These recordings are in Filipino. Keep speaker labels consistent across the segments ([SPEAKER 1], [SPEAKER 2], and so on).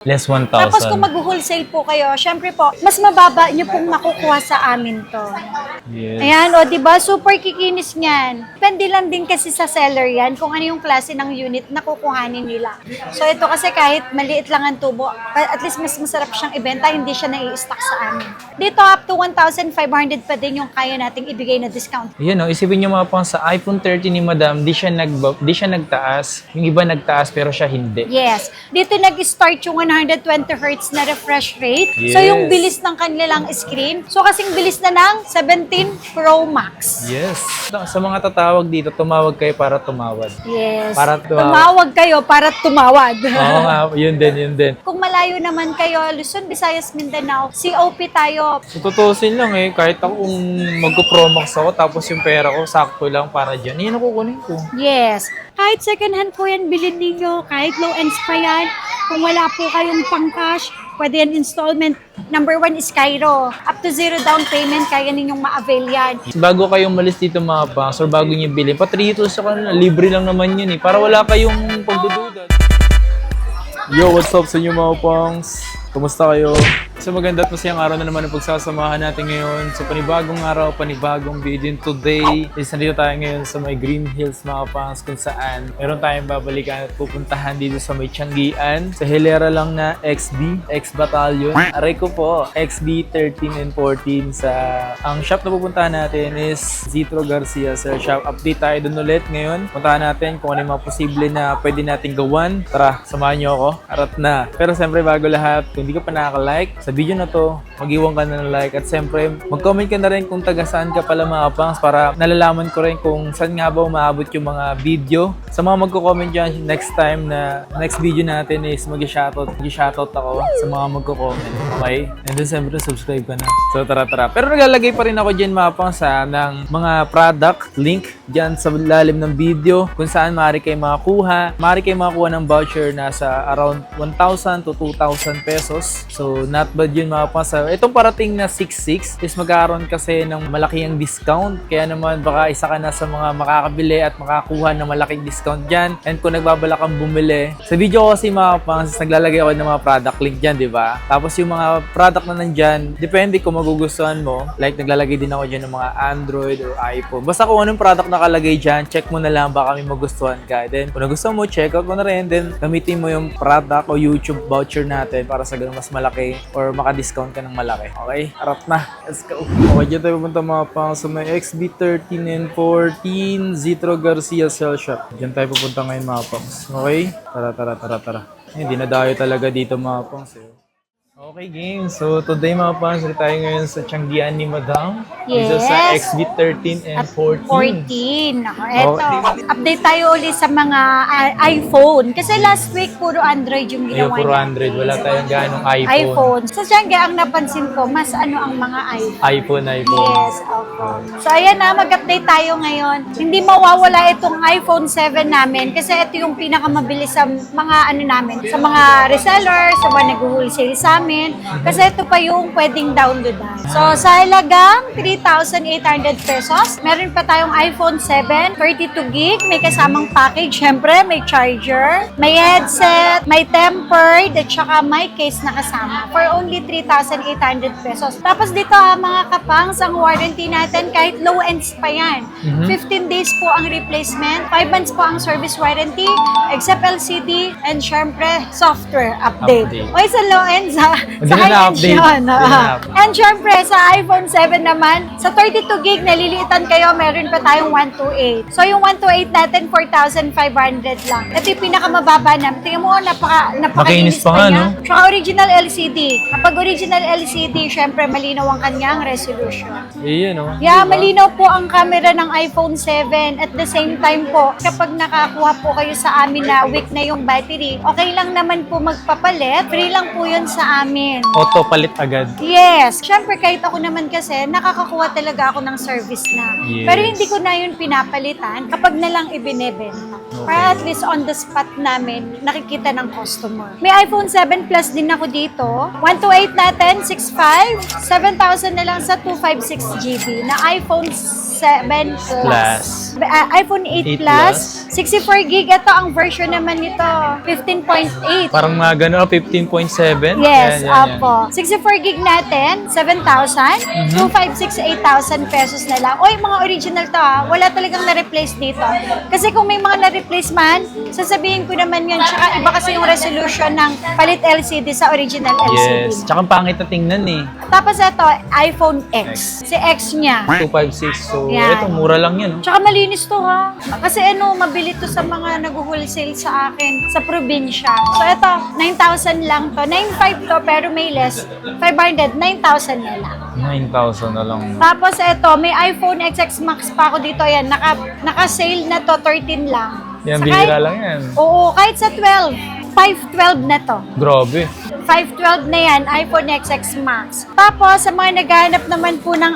[SPEAKER 1] Less 1,000.
[SPEAKER 2] Tapos kung mag-wholesale po kayo, syempre po, mas mababa nyo pong makukuha sa amin to.
[SPEAKER 1] Yes.
[SPEAKER 2] Ayan, o, diba? Super kikinis niyan. Depende lang din kasi sa seller yan kung ano yung klase ng unit na kukuhanin nila. So, ito kasi kahit maliit lang ang tubo, at least mas masarap siyang ibenta, hindi siya nai-stock sa amin. Dito, up to 1,500 pa din yung kaya nating ibigay na discount.
[SPEAKER 1] Yan o, isipin nyo mga pang sa iPhone 13 ni Madam, di siya nagtaas. Yung iba nagtaas pero siya hindi.
[SPEAKER 2] Yes. Dito nag-start yung 120 Hz na refresh rate.
[SPEAKER 1] Yes.
[SPEAKER 2] So, yung bilis ng kanilang screen. So, kasing bilis na ng 17 Pro Max.
[SPEAKER 1] Yes. Sa mga tatawag dito, tumawag kayo para tumawad.
[SPEAKER 2] Yes.
[SPEAKER 1] Para
[SPEAKER 2] tumawag kayo para tumawad.
[SPEAKER 1] Oo nga, yun din.
[SPEAKER 2] Kung malayo naman kayo, Luzon, Visayas, Mindanao, COP tayo.
[SPEAKER 1] So, tutusin lang kahit ako kung magko-Promax ako, tapos yung pera ko, sakto lang para dyan, yan ang kukunin ko.
[SPEAKER 2] Yes. Kahit second hand po yan, bilhin ninyo. Kahit low ends pa yan. Kung wala po kayong pang-cash, pwede yan installment. Number 1 is Cairo. Up to 0 down payment, kaya ninyong ma-avail yan.
[SPEAKER 1] Bago kayong malis dito mga pangs, or bago nyo bilhin, patrito sa kanila, libre lang naman yun para wala kayong pagdududa. Yo, what's up sa inyo mga pangs? Kumusta kayo? So maganda at masayang araw na naman ang pagsasamahan natin ngayon. So panibagong araw, panibagong video. And today is nandito tayo ngayon sa may Green Hills mga pangs, kung saan meron tayong babalikan at pupuntahan dito sa may Tianggian. Sa hilera lang na XB, X-Battalion. Aray ko po, XB 13 and 14 sa... Ang shop na pupuntahan natin is Zitro Garcia Sir Shop. Update tayo dun ulit ngayon. Puntahan natin kung ano yung mga posible na pwede nating gawan. Tara, samahan nyo ako. Arat na. Pero siyempre bago lahat, kung hindi ka pa nakaka-like sa video na to, mag-iwan ka na ng like at siyempre mag-comment ka na rin kung taga saan ka pala mga pangs para nalalaman ko rin kung saan nga ba umaabot yung mga video. Sa mga magko-comment dyan next time na next video natin is mag-shoutout ako sa mga magko-comment. Okay? And then siyempre subscribe ka na. So tara. Pero naglalagay pa rin ako dyan mga pangs ng mga product link dyan sa lalim ng video kung saan maaari kayo makakuha. Maaari kayo makakuha ng voucher na sa around 1,000 to 2,000 pesos. So not bad yun mga pangs. Itong parating na 6.6 is magkakaroon kasi ng malaking discount. Kaya naman baka isa ka na sa mga makakabili at makakuha ng malaking discount dyan. And kung nagbabalak kang bumili, sa video ko kasi mga pangs, naglalagay ako ng mga product link dyan, di ba? Tapos yung mga product na nandyan, depende kung magugustuhan mo. Like naglalagay din ako dyan ng mga Android or iPhone. Basta kung anong product nakalagay dyan, check mo na lang baka may magustuhan ka. Then kung nagustuhan mo, check out mo na rin. Then gamitin mo yung product o YouTube voucher natin para sa ganun mas malaki or maka-discount ka ng malaki. Okay? Harap na. Let's go. Okay, dyan tayo pupunta mga pang sa may XB13 and 14 Zitro Garcia Cell Shop. Dyan tayo pupunta ngayon mga pangs. Okay? Tara. Hindi na dayo talaga dito mga pangs. Okay, game. So, today mga pangs, tayo ngayon sa Tianggian ni Madam.
[SPEAKER 2] Yes.
[SPEAKER 1] Dito sa XB13 and 14.
[SPEAKER 2] 14. Eto, update tayo ulit sa mga iPhone. Kasi last week, puro Android yung ginawa
[SPEAKER 1] Puro Android. Wala tayong ganong iPhone.
[SPEAKER 2] Sa Tianggian, ang napansin ko, mas ang mga iPhone.
[SPEAKER 1] iPhone.
[SPEAKER 2] Yes, iPhone. So, ayan na, mag-update tayo ngayon. Hindi mawawala itong iPhone 7 namin kasi ito yung pinakamabilis sa mga namin, sa mga resellers, sa mga nag-wholesale sa amin. Kasi ito pa yung pwedeng downloadan. So, sa halagang 3,800 pesos, meron pa tayong iPhone 7, 32 gig, may kasamang package. Siyempre, may charger, may headset, may tempered, at saka may case na kasama for only 3,800 pesos. Tapos dito mga kapangs, ang warranty natin kahit low ends pa yan. 15 days po ang replacement, 5 months po ang service warranty, except LCD, and syempre, software update. Okay, sa low ends
[SPEAKER 1] Hindi
[SPEAKER 2] sa
[SPEAKER 1] na
[SPEAKER 2] high-end
[SPEAKER 1] na-update.
[SPEAKER 2] yun.
[SPEAKER 1] Hindi na na-update.
[SPEAKER 2] And syempre, sa iPhone 7 naman, sa 32 gig, naliliitan kayo, meron pa tayong 128. So, yung 128 natin, 4,500 lang. Ito yung pinakamababa namin. Tingnan mo, napakainis
[SPEAKER 1] pa nga,
[SPEAKER 2] niya.
[SPEAKER 1] no?
[SPEAKER 2] Tsaka original LCD. Kapag original LCD, syempre, malinaw ang kanyang resolution.
[SPEAKER 1] Iyon, no?
[SPEAKER 2] Yeah, malinaw po ang camera ng iPhone 7. At the same time po, kapag nakakuha po kayo sa amin na weak na yung battery, okay lang naman po magpapalit. Free lang po yun sa amin. namin.
[SPEAKER 1] Auto palit agad.
[SPEAKER 2] Yes. Siyempre, kahit ako naman kasi, nakakakuha talaga ako ng service na.
[SPEAKER 1] Yes.
[SPEAKER 2] Pero hindi ko na yun pinapalitan kapag na lang ibinebenta. Para at least on the spot namin, nakikita ng customer. May iPhone 7 Plus din ako dito. 128 natin, 6.5. 7,000 na lang sa 256 GB na iPhone 7 Plus. iPhone 8 Plus. 64 gig. Ito ang version naman nito. 15.8.
[SPEAKER 1] Parang mga gano'n, 15.7?
[SPEAKER 2] Yes,
[SPEAKER 1] Yan, yan, yan.
[SPEAKER 2] apo. 64 gig natin, 7,000. 256, 8,000 pesos na lang. Oy, mga original to ha. Wala talagang na-replace dito. Kasi kung may mga na-replace man, sasabihin ko naman yun. Tsaka iba kasi yung resolution ng palit LCD sa original LCD.
[SPEAKER 1] Yes. Tsaka pangit na tingnan eh.
[SPEAKER 2] Tapos ito, iPhone X. Si X niya.
[SPEAKER 1] 256. So,
[SPEAKER 2] Yan.
[SPEAKER 1] ito, mura lang yan. Oh.
[SPEAKER 2] Tsaka malinis to ha. Kasi mabili to sa mga nag-wholesale sa akin sa probinsya. So ito, 9,000 lang to. 9,500 to pero may less. 500, 9,000 na lang.
[SPEAKER 1] 9,000 na lang.
[SPEAKER 2] Tapos ito, may iPhone XX Max pa ako dito. Yan, naka-sale na to, 13 lang.
[SPEAKER 1] Yan,
[SPEAKER 2] Sa
[SPEAKER 1] bihira
[SPEAKER 2] kahit-
[SPEAKER 1] lang yan.
[SPEAKER 2] Oo, kahit sa 12. 512 na to.
[SPEAKER 1] Grabe.
[SPEAKER 2] 512 na yan, iPhone XX Max. Tapos, sa mga naghahanap naman po ng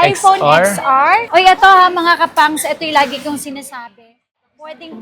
[SPEAKER 2] iPhone XR. O ito ha, mga kapangs, ito yung lagi kong sinasabi.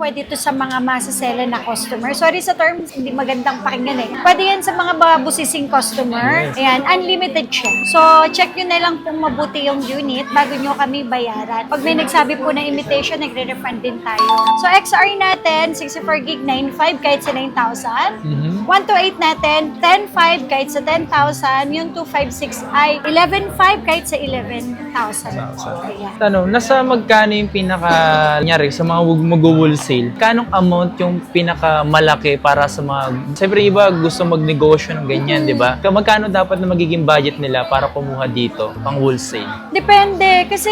[SPEAKER 2] Pwede to sa mga masasela na customer. Sorry sa term, hindi magandang pakinggan eh. Pwede yan sa mga babusising customer.
[SPEAKER 1] Yes.
[SPEAKER 2] Ayan, unlimited siya. So, check nyo na lang kung mabuti yung unit bago nyo kami bayaran. Pag may nagsabi po na imitation, nagre-refund din tayo. So, XR natin, 64 gig, 9.5 kahit sa 9,000. 128 natin, 10.5 kahit sa 10,000. Yung 256 ay 11.5 kahit sa 11,000. Ayan.
[SPEAKER 1] Tanong, nasa magkano yung kunyari, sa mga mag-wholesale, kanong amount yung pinakamalaki para sa mga, siyempre iba gusto magnegosyo ng ganyan, di ba? Magkano dapat na magiging budget nila para kumuha dito, pang wholesale?
[SPEAKER 2] Depende. Kasi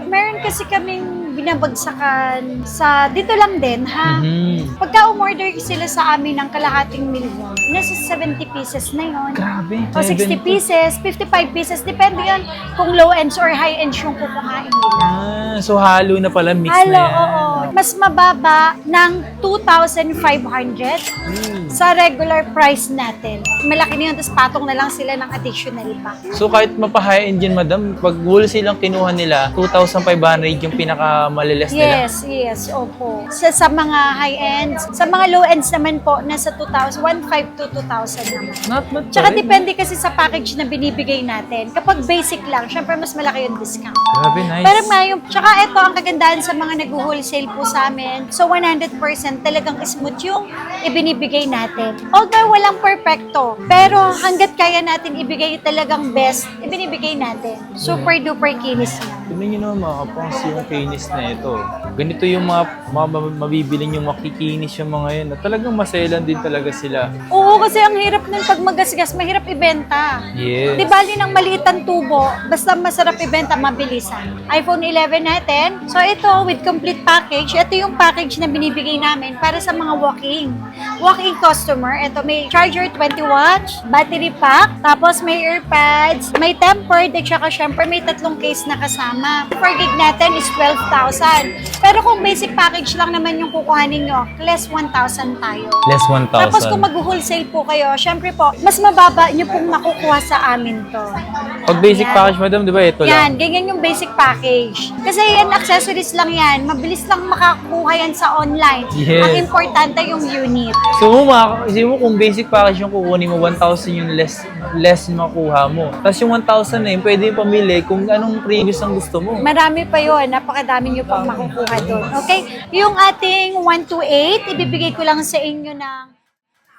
[SPEAKER 2] meron kasi kaming binabagsakan sa dito lang din ha. Pagka umorder sila sa amin ng kalahating milyon, nasa 70 pieces na yon.
[SPEAKER 1] Grabe.
[SPEAKER 2] O 60 pieces, 55 pieces, depende yan kung low ends or high ends yung kukuhain nila.
[SPEAKER 1] Ah, so halo na pala, mix
[SPEAKER 2] Halo,
[SPEAKER 1] na yan.
[SPEAKER 2] oo. Mas mababa ng 2,500 sa regular price natin. Malaki na yun, tapos patong na lang sila ng additional pa.
[SPEAKER 1] So kahit mapa-high end yun, madam, pag wholesale ang kinuha nila, 2,500 yung pinakamaliles nila.
[SPEAKER 2] Yes, opo. Sa mga high ends, sa mga low ends naman po, nasa 1,500 to 2,000 naman.
[SPEAKER 1] Not
[SPEAKER 2] Tsaka
[SPEAKER 1] bad.
[SPEAKER 2] depende kasi sa package na binibigay natin. Kapag basic lang, syempre mas malaki yung discount.
[SPEAKER 1] Grabe, nice.
[SPEAKER 2] Pero ngayon, tsaka ito ang kagandahan sa mga nag-wholesale po sa amin. So 100% talagang smooth yung ibinibigay natin. Although walang perfecto, pero hanggat kaya natin ibigay talagang best, ibinibigay natin. Super duper kinis lang.
[SPEAKER 1] Tignan nyo naman mga kapangs yung kinis na ito. Ganito yung mga mabibili yung makikinis yung mga yun. At talagang maselan din talaga sila.
[SPEAKER 2] Oo, kasi ang hirap nun pag magasgas, mahirap ibenta.
[SPEAKER 1] Yes.
[SPEAKER 2] Di bali ng maliit ang tubo, basta masarap ibenta, mabilisan. iPhone 11 natin. So ito, with complete package, ito yung package na binibigay namin para sa mga walk-in customer. Ito may charger 20 watts, battery pack, tapos may earpads, may tempered, at saka syempre may 3 case na kasama. Per gig natin is 12,000. Pero kung basic package lang naman yung kukuhanin nyo, less 1,000 tayo.
[SPEAKER 1] Less 1,000.
[SPEAKER 2] Tapos kung mag-wholesale po kayo, syempre po, mas mababa nyo pong makukuha sa amin to.
[SPEAKER 1] Pag basic
[SPEAKER 2] Yan.
[SPEAKER 1] package, madam, di ba ito
[SPEAKER 2] Yan,
[SPEAKER 1] lang?
[SPEAKER 2] ganyan yung basic package. Kasi yan, accessories lang yan. Mabilis lang makakuha yan sa online.
[SPEAKER 1] Yes.
[SPEAKER 2] Ang importante yung unit.
[SPEAKER 1] So, isipin mo kung basic package yung kukunin mo, 1,000 yung less yung makuha mo. Tapos yung 1,000 na yun, pwede yung pamili kung anong previous ang gusto mo.
[SPEAKER 2] Marami pa yun. Napakadami nyo pang makukuha doon. Okay? Yung ating 128, ibibigay ko lang sa inyo ng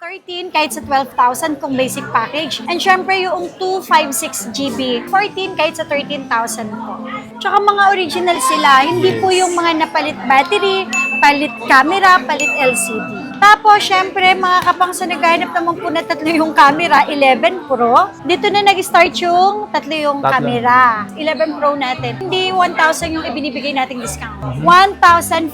[SPEAKER 2] 13 kahit sa 12,000 kung basic package. And syempre yung 256 GB, 14 kahit sa 13,000 po. Tsaka mga original sila, hindi po yung mga napalit battery, palit camera, palit LCD. Tapos, syempre, mga kapang sa naghahanap naman po na 3 yung camera, 11 Pro. Dito na nag-start yung 3 yung camera. 11 Pro natin. Hindi 1,000 yung ibinibigay nating discount. 1,500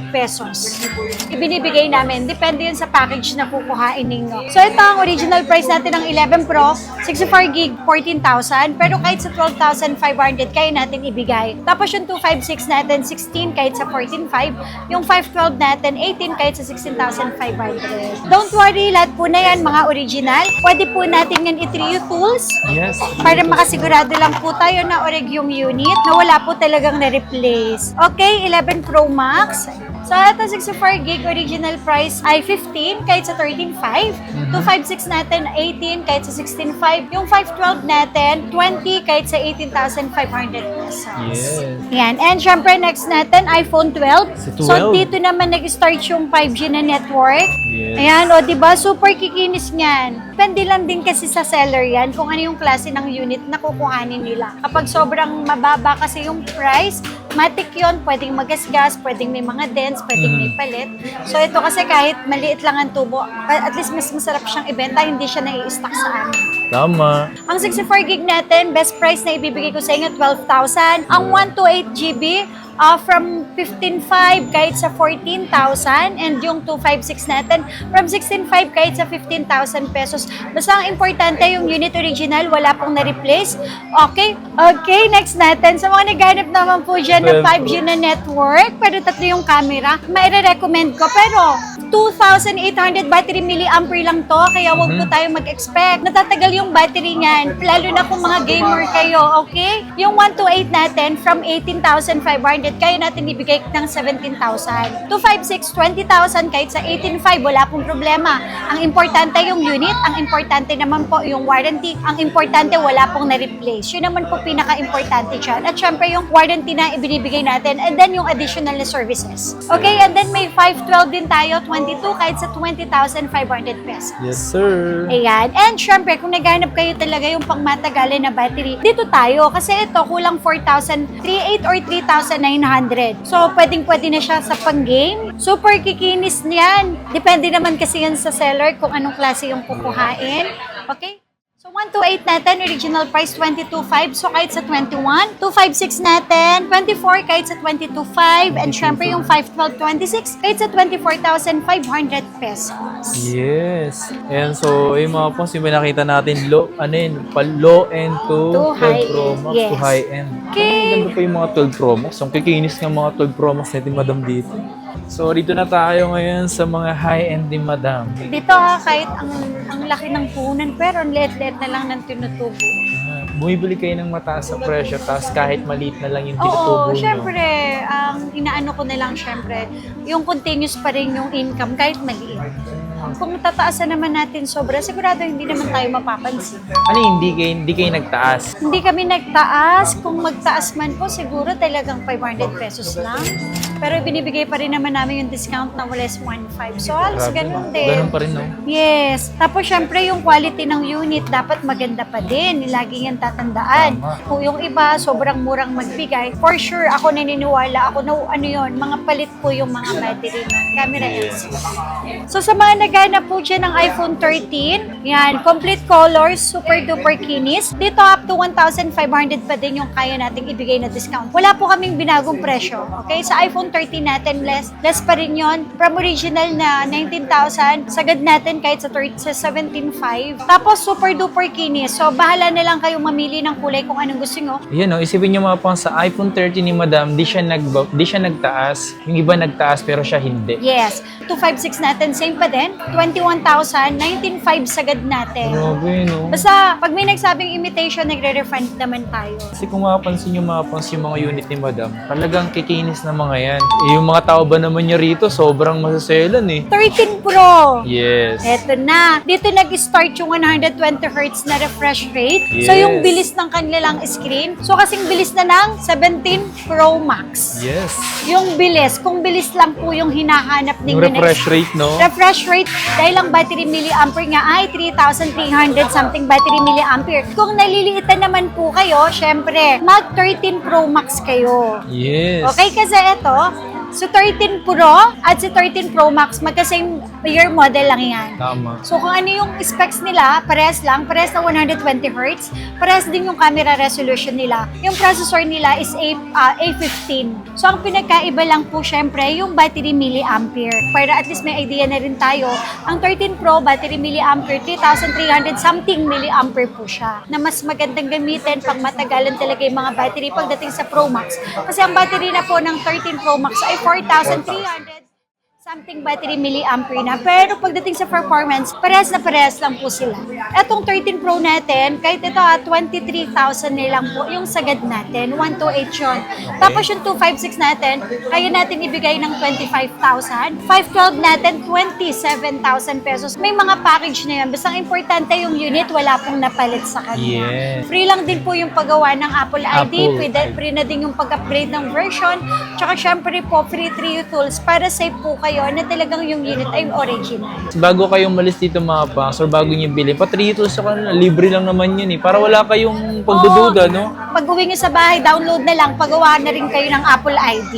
[SPEAKER 2] pesos. Ibinibigay namin. Depende yun sa package na kukuhain ninyo. So, ito ang original price natin ng 11 Pro. 64 gig, 14,000. Pero kahit sa 12,500, kaya natin ibigay. Tapos yung 256 natin, 16 kahit sa 14,500. Yung 512 natin, 18 kahit sa 16,000. 13,500. Don't worry, lahat po na yan, mga original. Pwede po natin yan i-trio tools
[SPEAKER 1] Yes.
[SPEAKER 2] para makasigurado lang po tayo na oreg yung unit na wala po talagang na-replace. Okay, 11 Pro Max. So, ito 64 gig original price ay 15 kahit sa 13.5. 256 natin 18 kahit sa 16.5. Yung 512 natin 20 kahit sa 18,500 pesos.
[SPEAKER 1] Yes.
[SPEAKER 2] Yan. And syempre next natin iPhone 12.
[SPEAKER 1] Si
[SPEAKER 2] So
[SPEAKER 1] 12.
[SPEAKER 2] dito naman nag-start yung 5G na network.
[SPEAKER 1] Yes.
[SPEAKER 2] Ayan, o diba? Super kikinis niyan. Depende lang din kasi sa seller yan kung ano yung klase ng unit na kukuhanin nila. Kapag sobrang mababa kasi yung price, matik yun, pwedeng magasgas, pwedeng may mga dents, pwedeng may palit. So ito kasi kahit maliit lang ang tubo, at least mas masarap siyang ibenta, hindi siya nai-stock sa amin.
[SPEAKER 1] Tama.
[SPEAKER 2] Ang 64 gig natin, best price na ibibigay ko sa inyo, 12,000. Ang 128 GB, from 15,500 kahit sa 14,000. And yung 256 natin, from 16,500 kahit sa 15,000 pesos. Basta ang importante, yung unit original, wala pong na-replace. Okay? Okay, next natin. Sa mga naghanap naman po dyan ng 5G na network, pero tatlo yung camera, maire-recommend ko. Pero, 2,800 battery milliampere lang to, kaya wag po tayo mag-expect. Natatagal yung battery niyan, lalo na kung mga gamer kayo, okay? Yung 128 natin, from 18,500, kaya natin ibigay ng 17,000. 256, 20,000, kahit sa 18,500, wala pong problema. Ang importante yung unit, ang importante naman po yung warranty, ang importante wala pong na-replace. Yun naman po pinaka-importante dyan. At syempre yung warranty na ibinibigay natin, and then yung additional na services. Okay, and then may 512 din tayo, 22 kahit sa 20,500 pesos.
[SPEAKER 1] Yes, sir.
[SPEAKER 2] Ayan. And syempre, kung naghanap kayo talaga yung pangmatagalan na battery, dito tayo. Kasi ito, kulang 4,308 or 3,900. So, pwedeng-pwede na siya sa pang-game. Super kikinis niyan. Depende naman kasi yan sa seller kung anong klase yung kukuhain. Okay? So, 128 natin, original price 22,500. So, kahit sa 21. 256 natin, 24 kahit sa 22,500. And syempre, yung 512, 26 kahit sa 24,500 pesos.
[SPEAKER 1] Yes. And so, yung mga pong nakita natin, low end to
[SPEAKER 2] To
[SPEAKER 1] 12
[SPEAKER 2] high
[SPEAKER 1] Pro
[SPEAKER 2] end,
[SPEAKER 1] Max
[SPEAKER 2] yes.
[SPEAKER 1] to high end.
[SPEAKER 2] Okay.
[SPEAKER 1] Ang ganda pa yung mga 12 Pro Max. Ang kikinis ng mga 12 Pro Max natin, madam, dito. So, dito na tayo ngayon sa mga high-end din, madam.
[SPEAKER 2] Dito kahit ang laki ng punan, pero ang liit-liit na lang ng tinutubo.
[SPEAKER 1] Bumibili kayo ng mataas sa presyo, tapos kahit maliit na lang yung tinutubo
[SPEAKER 2] Oo,
[SPEAKER 1] nyo.
[SPEAKER 2] syempre, inaano ko na lang syempre, yung continuous pa rin yung income kahit maliit. Kung tataasan naman natin sobra, sigurado hindi naman tayo mapapansin.
[SPEAKER 1] Ano, hindi kayo nagtaas?
[SPEAKER 2] Hindi kami nagtaas. Kung magtaas man po, siguro talagang 500 pesos lang. Pero binibigay pa rin naman namin yung discount na less 1.5. So, halos
[SPEAKER 1] Grabe.
[SPEAKER 2] ganun din.
[SPEAKER 1] Ganun pa rin, no?
[SPEAKER 2] Yes. Tapos, syempre, yung quality ng unit dapat maganda pa din. Lagi yan tatandaan.
[SPEAKER 1] Tama.
[SPEAKER 2] Kung yung iba, sobrang murang magbigay, for sure, ako naniniwala. Ako na, ano yun, mga palit po yung mga battery ng camera LCD. So, sa mga naghanap po dyan ng iPhone 13, yan, complete colors, super duper kinis. Dito, up to 1,500 pa din yung kaya nating ibigay na discount. Wala po kaming binagong presyo. Okay? Sa iPhone 13 natin, less pa rin yun. From original na 19,000, sagad natin kahit sa 17,500. Tapos, super duper kinis. So, bahala na lang kayong mamili ng kulay kung anong gusto nyo.
[SPEAKER 1] Yan, no? Isipin nyo mga pang sa iPhone 13 ni madam, di siya nagtaas. Yung iba nagtaas, pero siya hindi.
[SPEAKER 2] Yes. 256 natin, same pa din. 21,000, 19,500 sagad natin.
[SPEAKER 1] Grabe, no?
[SPEAKER 2] Basta, pag may nagsabing imitation, nagre-refund naman tayo.
[SPEAKER 1] Kasi kung mapapansin nyo yung mga unit ni madam, talagang kikinis na mga yan. Eh, yung mga tao ba naman niya rito, sobrang masaselan eh.
[SPEAKER 2] 13 Pro.
[SPEAKER 1] Yes.
[SPEAKER 2] Eto na. Dito nag-start yung 120Hz na refresh rate.
[SPEAKER 1] Yes.
[SPEAKER 2] So, yung bilis ng kanilang screen. So, kasing bilis na ng 17 Pro Max.
[SPEAKER 1] Yes.
[SPEAKER 2] Yung bilis. Kung bilis lang po yung hinahanap
[SPEAKER 1] Yung
[SPEAKER 2] ninyo.
[SPEAKER 1] refresh rate, no?
[SPEAKER 2] Refresh rate, dahil ang battery milliampere nga ay 3,300 something battery milliampere. Kung naliliitan naman po kayo, syempre, mag 13 Pro Max kayo.
[SPEAKER 1] Yes.
[SPEAKER 2] Okay, kasi ito, so 13 Pro at si 13 Pro Max, magka-same year model lang yan.
[SPEAKER 1] Tama.
[SPEAKER 2] So kung ano yung specs nila, parehas lang, parehas na 120Hz, parehas din yung camera resolution nila. Yung processor nila is A15. So ang pinagkaiba lang po syempre yung battery milliampere. Para at least may idea na rin tayo, ang 13 Pro battery milliampere, 3,300 something milliampere po siya. Na mas magandang gamitin pag matagalan talaga yung mga battery pagdating sa Pro Max. Kasi ang battery na po ng 13 Pro Max ay 4,300 something battery milliampere na. Pero pagdating sa performance, parehas na parehas lang po sila. Etong 13 Pro natin, kahit ito 23,000 na lang po yung sagad natin. 128 yun. Tapos yung 256 natin, kaya natin ibigay ng 25,000. 512 natin, 27,000 pesos. May mga package na yan. Basta importante yung unit, wala pong napalit sa kanya.
[SPEAKER 1] Yes.
[SPEAKER 2] Free lang din po yung paggawa ng Apple ID.
[SPEAKER 1] Apple
[SPEAKER 2] Free na din yung pag-upgrade ng version. Tsaka syempre po, free 3U tools para safe po kayo na talagang yung unit ay original.
[SPEAKER 1] Bago kayong malis dito mga pangs or bago nyo bilhin, pa-3 tools sa kanila, libre lang naman yun para wala kayong pagdududa, no?
[SPEAKER 2] Pag uwi nyo sa bahay, download na lang, pagawa na rin kayo ng Apple ID.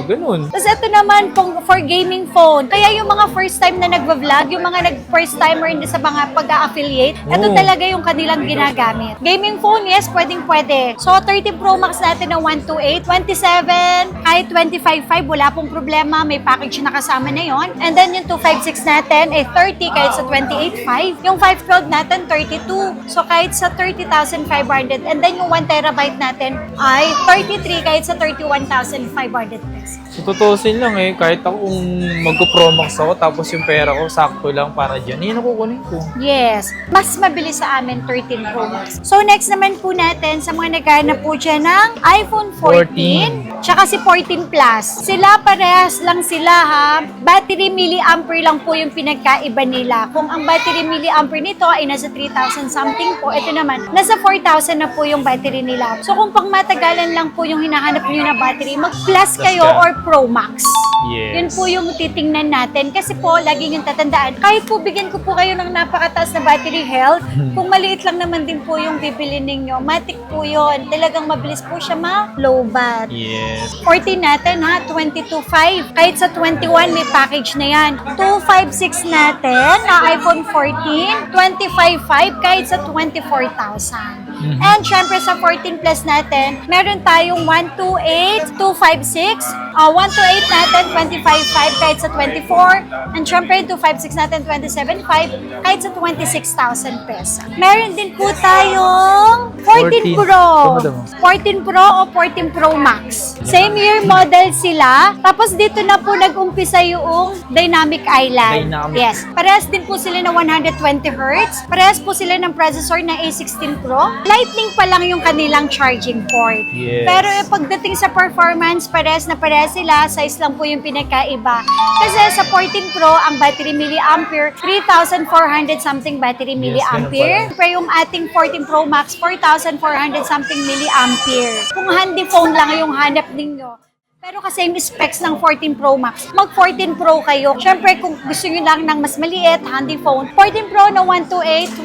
[SPEAKER 1] Ganun.
[SPEAKER 2] Tapos ito naman, for gaming phone. Kaya yung mga first time na nagva-vlog, yung mga nag-first timer sa mga pag-affiliate, ito talaga yung kanilang ginagamit. Gaming phone, yes, pwede. So, 30 Pro Max natin na 128, 27, kahit 25.5, wala pong problema. May package na kasama na yon. And then yung 256 natin ay 30 kahit sa 28.5. Yung 512 natin, 32. So, kahit sa 30,500. And then yung 1 terabyte natin ay 33 kahit sa 31,500 pesos.
[SPEAKER 1] So, tutusin lang kahit ako kung magko-Pro Max ako, tapos yung pera ko, sakto lang para dyan, yun ang kukunin ko.
[SPEAKER 2] Yes. Mas mabilis sa amin, 13 Pro Max. So, next naman po natin sa mga naghahanap po dyan ng iPhone 14, tsaka si 14 Plus. Sila parehas lang sila Battery milliampere lang po yung pinagkaiba nila. Kung ang battery milliampere nito ay nasa 3,000 something po, ito naman, nasa 4,000 na po yung battery nila. So, kung pang matagalan lang po yung hinahanap nyo na battery, mag-Plus kayo or Pro Max.
[SPEAKER 1] Yes.
[SPEAKER 2] Yun po yung titingnan natin. Kasi po, lagi yung tatandaan, kahit po bigyan ko po kayo ng napakataas na battery health, kung maliit lang naman din po yung bibili ninyo, matik po yun. Talagang mabilis po siya ma-low bat.
[SPEAKER 1] Yes.
[SPEAKER 2] 14 natin 22.5. Kahit sa 21 may package na yan. 256 natin na iPhone 14, 25.5 kahit sa 24,000. And syempre sa 14 Plus natin, meron tayong 128, 256, 128 natin 25.5 kahit sa 24, and syempre 256 natin 27.5 kahit sa 26,000 pesos. Meron din po tayong 14 Pro. 14 Pro o 14 Pro Max. Same year model sila. Tapos dito na po nag-umpisa yung Dynamic Island. Yes. Parehas din po sila na 120 Hz. Parehas po sila ng processor na A16 Pro. Lightning pa lang yung kanilang charging port.
[SPEAKER 1] Yes.
[SPEAKER 2] Pero pagdating sa performance, parehas na parehas sila. Size lang po yung pinagkaiba. Kasi sa 14 Pro, ang battery milliampere, 3,400 something battery milliampere. Pero yung ating 14 Pro Max, 4,400 something milliampere. Kung handy phone lang yung hanap ninyo, pero kasi yung specs ng 14 Pro Max, mag 14 Pro kayo. Siyempre, kung gusto nyo lang ng mas maliit, handy phone, 14 Pro na 128,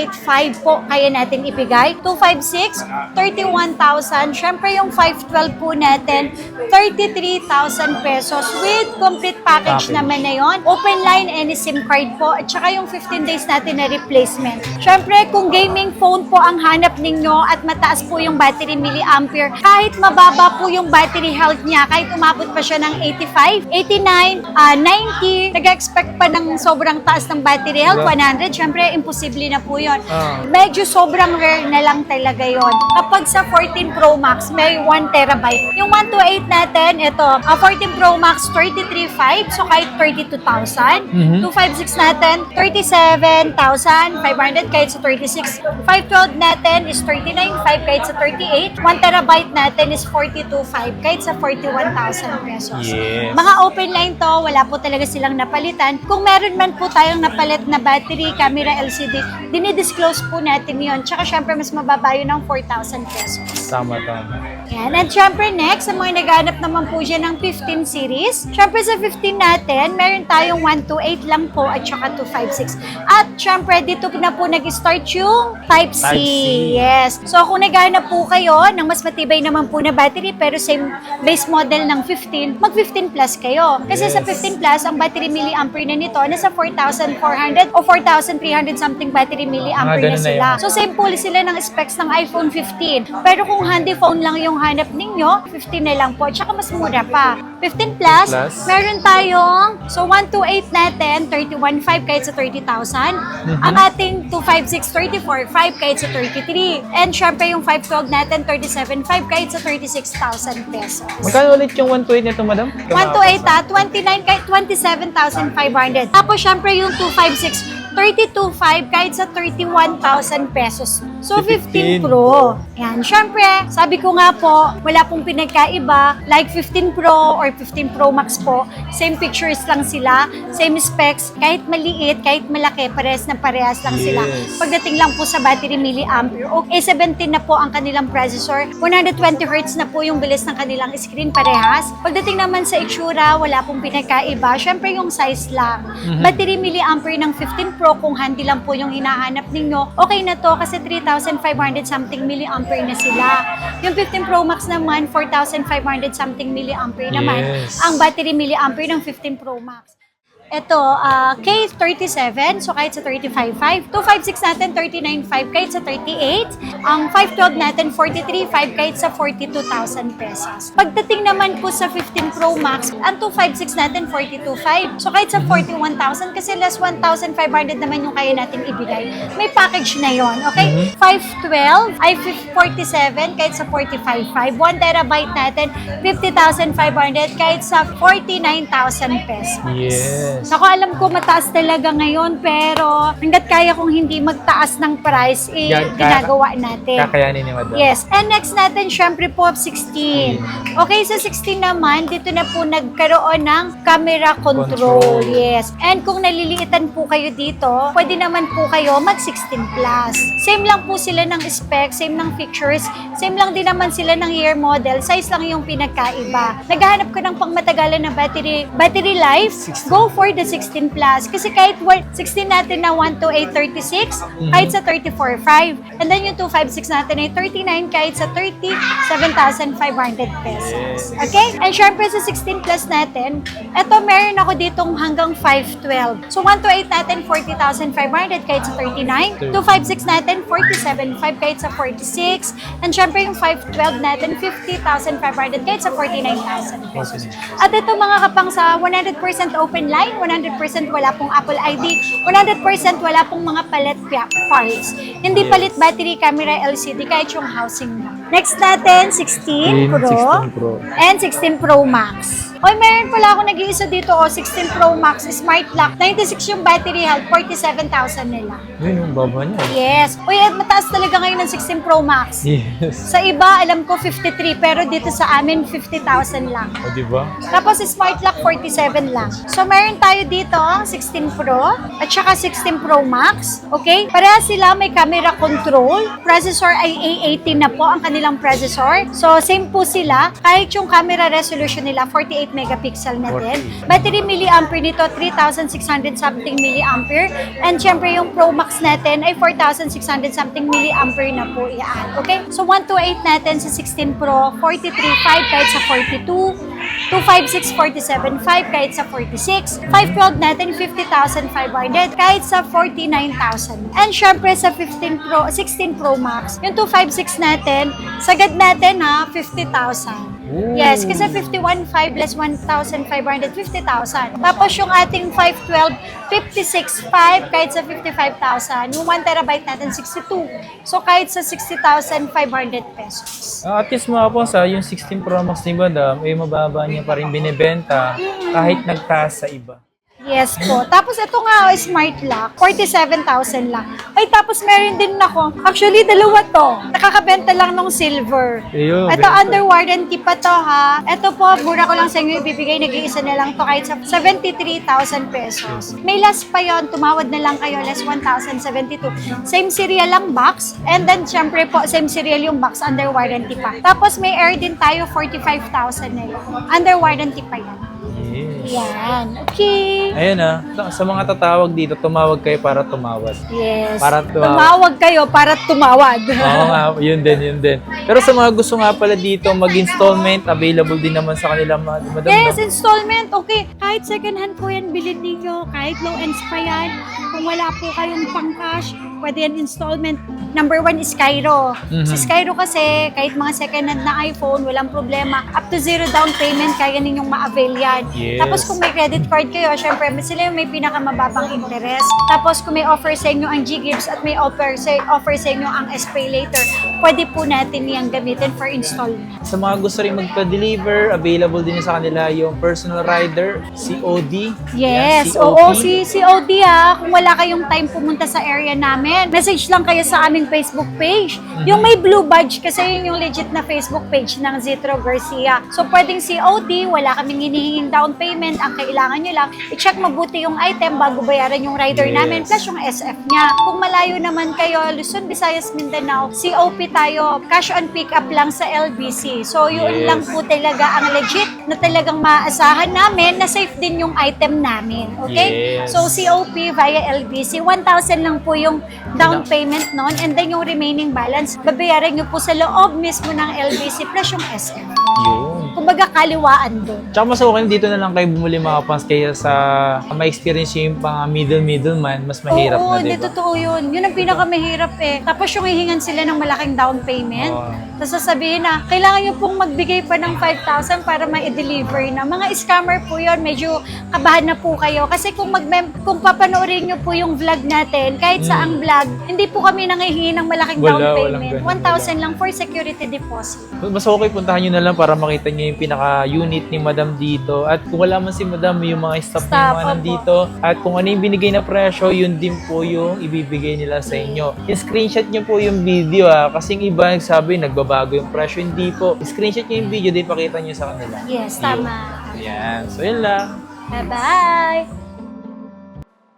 [SPEAKER 2] 28.5 po kaya natin ibigay. 256, 31,000. Siyempre, yung 512 po natin, 33,000 pesos with complete package naman na yon. Open line, any SIM card po, at saka yung 15 days natin na replacement. Siyempre, kung gaming phone po ang hanap ninyo at mataas po yung battery milliampere, kahit mababa po yung battery health niya, kahit umabot pa siya ng 85, 89, 90, nag-expect pa ng sobrang taas ng battery health, 100, syempre, imposible na po yun. Medyo sobrang rare na lang talaga yon. Kapag sa 14 Pro Max, may 1 terabyte. Yung 128 natin, ito, 14 Pro Max, 33.5, so kahit 32,000. 256 natin, 37,500, kahit sa 36. 512 natin is 39.5, kahit sa 38. 1 terabyte natin is 42.5, kahit sa 41,000 pesos.
[SPEAKER 1] Yes.
[SPEAKER 2] Mga open line to, wala po talaga silang napalitan. Kung meron man po tayong napalit na battery, camera, LCD, dinidisclose po natin yon. Tsaka syempre, mas mababa yun ng 4,000 pesos.
[SPEAKER 1] Tama.
[SPEAKER 2] Yan. At syempre, next, sa mga naghanap naman po dyan ng 15 series. Syempre, sa 15 natin, meron tayong 128 lang po at saka 256. At syempre, dito na po nag-start yung Type-C. Yes. So, kung naghanap po kayo ng mas matibay naman po na battery, pero same base model ng 15, mag 15 plus kayo. Kasi sa 15 plus, ang battery milliampere na nito, nasa 4,400 o 4,300 something battery milliampere na sila. So, same po sila ng specs ng iPhone 15. Pero kung handy phone lang yung hanap ninyo, 15 na lang po. Tsaka mas mura pa. 15 plus,
[SPEAKER 1] Plus.
[SPEAKER 2] meron tayong, so 128 natin, 31.5 kahit sa 30,000. Ang ating 256, 34.5 kahit sa 33. And syempre yung 512 natin, 37.5 kahit sa 36,000 pesos.
[SPEAKER 1] Magkano ulit yung 128 nito, madam?
[SPEAKER 2] 128 29 kahit 27,500. Tapos syempre yung 256, 32.5 kahit sa 31,000 pesos. So, 15 Pro. Yan. Syempre, sabi ko nga po, wala pong pinagkaiba. Like 15 Pro or 15 Pro Max po, same pictures lang sila, same specs, kahit maliit, kahit malaki, parehas na parehas lang sila.
[SPEAKER 1] Yes.
[SPEAKER 2] Pagdating lang po sa battery milliampere, A17 na po ang kanilang processor, 120 Hz na po yung bilis ng kanilang screen, parehas. Pagdating naman sa itsura, wala pong pinagkaiba. Syempre yung size lang. Battery milliampere ng 15 Pro, kung handy lang po yung hinahanap ninyo, okay na to kasi 3,500 something milliampere na sila. Yung 15 Pro Max naman, 4,500 something milliampere naman.
[SPEAKER 1] Yes.
[SPEAKER 2] Ang battery milliampere ng 15 Pro Max. Ito, K37, so kahit sa 35.5. 256 natin, 39.5 kahit sa 38. Ang 512 natin, 43.5 kahit sa 42,000 pesos. Pagdating naman po sa 15 Pro Max, ang 256 natin, 42.5. So kahit sa 41,000, kasi less 1,500 naman yung kaya natin ibigay. May package na yon, okay? 512 ay 47 kahit sa 45.5. 1 terabyte natin, 50,500 kahit sa 49,000 pesos.
[SPEAKER 1] Yes.
[SPEAKER 2] Ako alam ko mataas talaga ngayon, pero hanggat kaya kong hindi magtaas ng price, ginagawa natin.
[SPEAKER 1] Kakayanin ni madam.
[SPEAKER 2] Yes. And next natin, syempre po, 16. Okay, sa 16 naman, dito na po nagkaroon ng camera control. Yes. And kung naliliitan po kayo dito, pwede naman po kayo mag-16 plus. Same lang po sila ng specs, same ng features, same lang din naman sila ng year model, size lang yung pinagkaiba. Naghahanap ka ng pangmatagalan na battery life, go for the 16 plus. Kasi kahit 16 natin na 12836, kahit sa 34.5. And then yung 256 natin ay 39 kahit sa 37,500 pesos. Okay? And syempre sa 16 plus natin, eto meron ako ditong hanggang 512. So 128 natin 40,500 kahit sa 39. 256 natin 47.5 kahit sa 46. And syempre yung 512 natin 50,500 kahit sa 49,000 pesos. At ito mga kapang sa 100% open line, 100% wala pong Apple ID, 100% wala pong mga palit parts. Hindi palit battery, camera, LCD, kahit yung housing mo. Next natin, 16 Pro,
[SPEAKER 1] 16 Pro.
[SPEAKER 2] and 16 Pro Max. Oy, meron pala ako nag-iisa dito, 16 Pro Max, Smart Lock, 96 yung battery health, 47,000 nila.
[SPEAKER 1] Yun yung baba niya.
[SPEAKER 2] Yes. Uy, mataas talaga ngayon ng 16 Pro Max.
[SPEAKER 1] Yes.
[SPEAKER 2] Sa iba, alam ko 53, pero dito sa amin, 50,000 lang.
[SPEAKER 1] O, diba?
[SPEAKER 2] Tapos Smart Lock 47 lang. So meron tayo dito ang 16 Pro at saka 16 Pro Max. Okay? Pareha sila may camera control. Processor ay A18 na po ang kanilang processor. So same po sila. Kahit yung camera resolution nila 48 megapixel na din. Battery milliampere nito 3,600 something milliampere. And syempre yung Pro Max natin ay 4,600 something milliampere na po yan. Okay? So 128 natin sa 16 Pro, 43.5 kahit sa 42. 256, 47.5 kahit sa 46. 512 natin, 50,500 kahit sa 49,000. And syempre sa 16 Pro Max, yung 256 natin, sagad natin ha, 50,000. Yes, kasi 51.5 less 1,500, 50,000. Tapos yung ating 512, 56.5 kahit sa 55,000. Yung 1 terabyte natin, 62. So kahit sa 60,500 pesos.
[SPEAKER 1] At least mga po sa yung 16 Pro Max ni madam, eh mababa niya pa rin binibenta kahit nagtaas sa iba.
[SPEAKER 2] Yes po. Tapos ito nga, Smart Lock, 47,000 lang. Ay, tapos meron din ako. Actually, dalawa to. Nakakabenta lang ng silver.
[SPEAKER 1] Ayun,
[SPEAKER 2] Ito,
[SPEAKER 1] benta.
[SPEAKER 2] under warranty pa to ha. Ito po, mura ko lang sa inyo ibibigay. Nag-iisa na lang to kahit sa 73,000 pesos. May last pa yon, tumawad na lang kayo, less 1,072. Same serial lang box. And then, syempre po, same serial yung box, under warranty pa. Tapos may air din tayo, 45,000 na yun. Under warranty pa yan.
[SPEAKER 1] Yes.
[SPEAKER 2] Yan. Okay.
[SPEAKER 1] Ayun sa mga tatawag dito, tumawag kayo para tumawad.
[SPEAKER 2] Yes.
[SPEAKER 1] Para
[SPEAKER 2] tumawag kayo para tumawad.
[SPEAKER 1] Oo nga, yun din. Pero sa mga gusto nga pala dito, mag-installment, available din naman sa kanila, madam.
[SPEAKER 2] Yes, installment. Okay. Kahit second hand po yan, bilhin ninyo. Kahit low ends pa yan. Kung kung wala po kayong pang-cash, pwede yan installment. Number 1 is Skyro. Sa Skyro kasi, kahit mga second-hand na iPhone, walang problema. Up to 0 down payment, kaya ninyong ma-avail yan.
[SPEAKER 1] Yes.
[SPEAKER 2] Tapos kung may credit card kayo, syempre, sila yung may pinakamababang interest. Tapos kung may offer sa inyo ang G-Gives at may offer sa inyo ang SPay later, pwede po natin yung gamitin for installment.
[SPEAKER 1] Sa mga gusto rin magpa-deliver, available din sa kanila yung personal rider, COD.
[SPEAKER 2] Yes,
[SPEAKER 1] Yan,
[SPEAKER 2] oo, si COD kung wala kayong time pumunta sa area namin, message lang kayo sa aming Facebook page. Yung may blue badge, kasi yun yung legit na Facebook page ng Zitro Garcia. So, pwedeng COD, wala kaming hinihinging down payment, ang kailangan nyo lang, i-check mabuti yung item bago bayaran yung rider namin, plus yung SF niya. Kung malayo naman kayo, Luzon, Visayas, Mindanao, COP tayo, cash on pick up lang sa LBC. So, yun lang po talaga ang legit na talagang maaasahan namin na safe din yung item namin. Okay?
[SPEAKER 1] Yes.
[SPEAKER 2] So, COP via LBC, 1,000 lang po yung down payment nun, and then yung remaining balance, babayaran nyo po sa loob mismo ng LBC plus yung SF.
[SPEAKER 1] Yun.
[SPEAKER 2] Kumbaga, kaliwaan doon.
[SPEAKER 1] Tsaka mas okay dito na lang kayo bumuli mga pants kaya sa ma-experience yung pang middleman, mas mahirap
[SPEAKER 2] Oo,
[SPEAKER 1] na,
[SPEAKER 2] hindi
[SPEAKER 1] diba?
[SPEAKER 2] totoo yun. Yun ang pinakamahirap eh. Tapos yung hihingan sila ng malaking down payment.
[SPEAKER 1] Oo.
[SPEAKER 2] Tapos sasabihin na, kailangan nyo pong magbigay pa ng 5,000 para ma-deliver na. Mga scammer po yun, medyo kabahan na po kayo. Kasi kung papanoorin nyo po yung vlog natin, kahit sa ang vlog, hindi po kami nangihingi ng malaking down
[SPEAKER 1] Walang
[SPEAKER 2] payment.
[SPEAKER 1] ganun,
[SPEAKER 2] 1,000 lang for security deposit.
[SPEAKER 1] Mas okay, puntahan nyo na lang para makita nyo yung pinaka-unit ni Madam dito. At kung wala man si Madam, yung mga staff niya yung mga
[SPEAKER 2] Opo.
[SPEAKER 1] nandito. At kung ano yung binigay na presyo, yun din po yung ibibigay nila sa inyo. I-screenshot nyo po yung video kasi yung iba nagsabi, nagbabago yung presyo. Hindi po. I-screenshot nyo yung video, din pakita nyo sa kanila.
[SPEAKER 2] Yes, tama.
[SPEAKER 1] Yan. So, yun lang.
[SPEAKER 2] Bye-bye!